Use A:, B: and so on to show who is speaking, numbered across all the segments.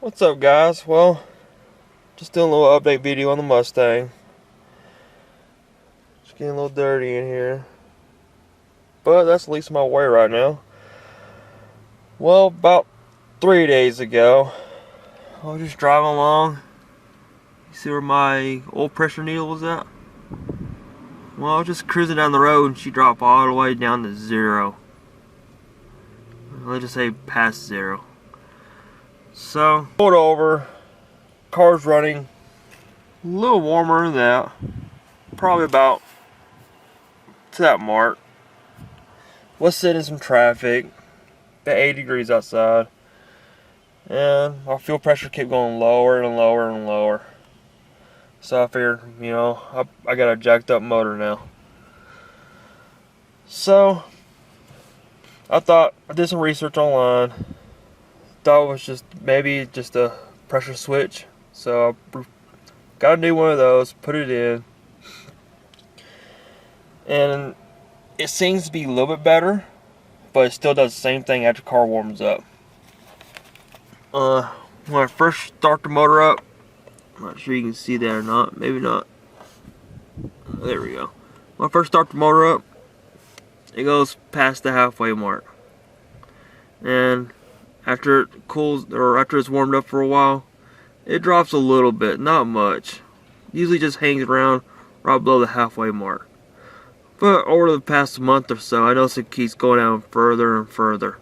A: What's up, guys? Well, just doing a little update video on the Mustang. Just getting a little dirty in here, but that's at least my way right now. Well, about 3 days ago, I was just driving along. You see where my oil pressure needle was at? Well, I was just cruising down the road and she dropped all the way down to 0. Let's just say past 0. So, pulled over, car's running a little warmer than that, probably about to that mark. Was sitting in some traffic, at 80 degrees outside, and our fuel pressure kept going lower and lower and lower. So I figured, you know, I got a jacked up motor now. So I did some research online. Thought it was just maybe just a pressure switch. So I got a new one of those, put it in, and it seems to be a little bit better, but it still does the same thing after the car warms up. When I first start the motor up, I'm not sure you can see that or not, maybe not. There we go. When I first start the motor up, it goes past the halfway mark, and after it cools, or after it's warmed up for a while, it drops a little bit, not much. Usually just hangs around right below the halfway mark. But over the past month or so, I noticed it keeps going down further and further.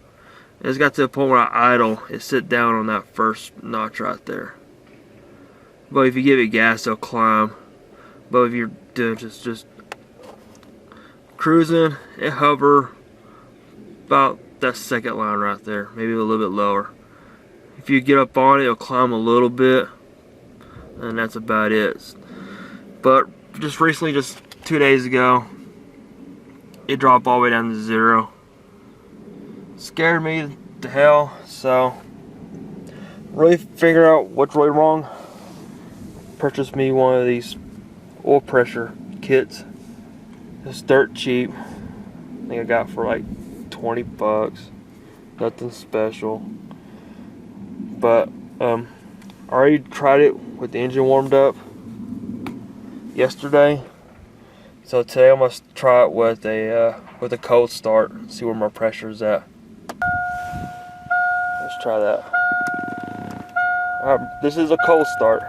A: And it's got to the point where I idle, it sit down on that first notch right there. But if you give it gas, it'll climb. But if you're doing just cruising, it hover about that second line right there, maybe a little bit lower. If you get up on it, it'll climb a little bit, and that's about it. But just recently, just 2 days ago, it dropped all the way down to 0. Scared me to hell, so really figure out what's really wrong. Purchased me one of these oil pressure kits. It's dirt cheap. I think I got for like 20 bucks. Nothing special. But I already tried it with the engine warmed up yesterday. So today I'm gonna try it with a cold start. See where my pressure's at. Let's try that. This is a cold start.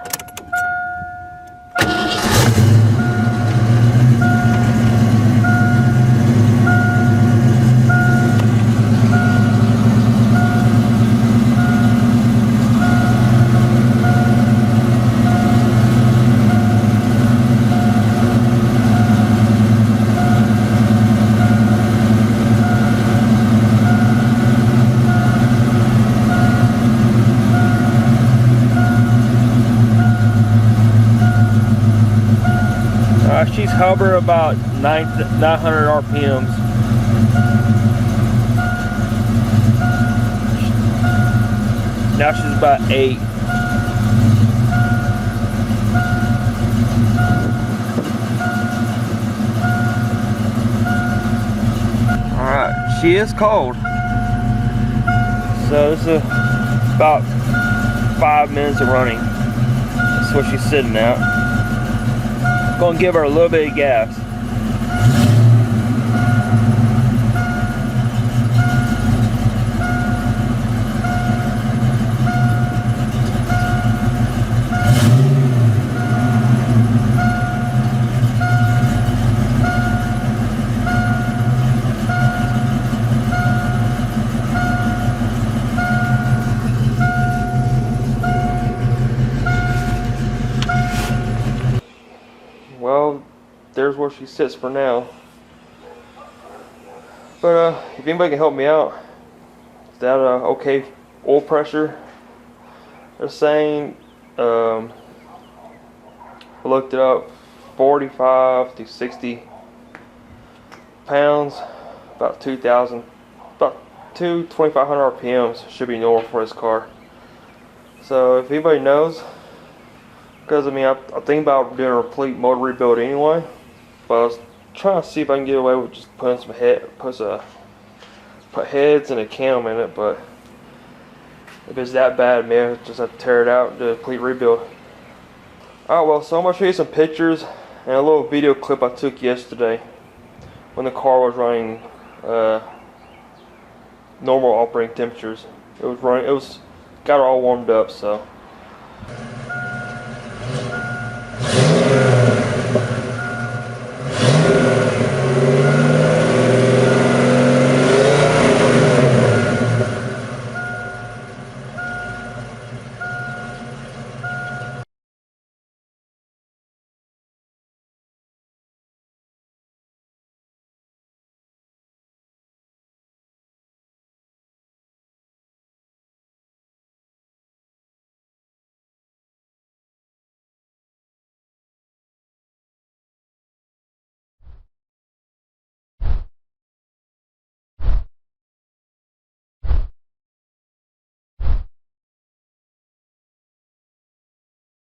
A: She's hovering about 900 RPMs. Now she's about 8. Alright, she is cold. So this is about 5 minutes of running. That's what she's sitting at. Gonna give her a little bit of gas. Well, there's where she sits for now. But if anybody can help me out, is that okay oil pressure? They're saying, I looked it up, 45 to 60 pounds, about 2,000, about 2,500 RPMs should be normal for this car. So if anybody knows, because I mean, I think about doing a complete motor rebuild anyway, but I was trying to see if I can get away with just putting some put heads and a cam in it, but If it's that bad, man, just have to tear it out and do a complete rebuild. Alright, well, so I'm going to show you some pictures and a little video clip I took yesterday when the car was running normal operating temperatures. Got it all warmed up, so.